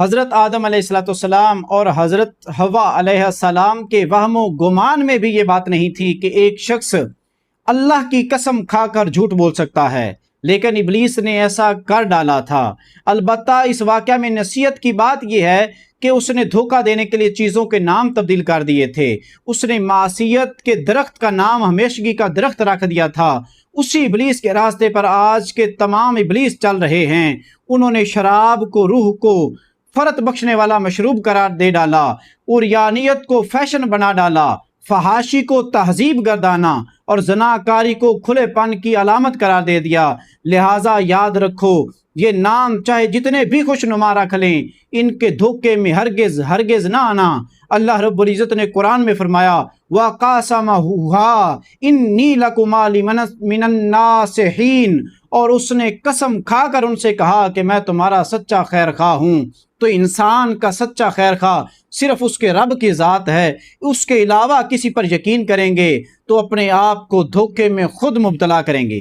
حضرت آدم علیہ السلام اور حضرت حوا علیہ السلام کے وہم و گمان میں بھی یہ بات نہیں تھی کہ ایک شخص اللہ کی قسم کھا کر جھوٹ بول سکتا ہے، لیکن ابلیس نے ایسا کر ڈالا تھا۔ البتہ اس واقعہ میں نصیحت کی بات یہ ہے کہ اس نے دھوکہ دینے کے لیے چیزوں کے نام تبدیل کر دیے تھے۔ اس نے معصیت کے درخت کا نام ہمیشگی کا درخت رکھ دیا تھا۔ اسی ابلیس کے راستے پر آج کے تمام ابلیس چل رہے ہیں۔ انہوں نے شراب کو روح کو فرت بخشنے والا مشروب قرار دے ڈالا، عریانیت کو فیشن بنا ڈالا، فحاشی کو تہذیب گردانا اور زناکاری کو کھلے پن کی علامت قرار دے دیا۔ لہٰذا یاد رکھو، یہ نام چاہے جتنے بھی خوش نما رکھ لیں، ان کے دھوکے میں ہرگز ہرگز نہ آنا۔ اللہ رب العزت نے قرآن میں فرمایا وَقَاسَمَهُمَا إِنِّي لَكُمَا لِمِنَ النَّاصِحِينَ، اور اس نے قسم کھا کر ان سے کہا کہ میں تمہارا سچا خیر خواہ ہوں۔ تو انسان کا سچا خیر خواہ صرف اس کے رب کی ذات ہے۔ اس کے علاوہ کسی پر یقین کریں گے تو اپنے آپ کو دھوکے میں خود مبتلا کریں گے۔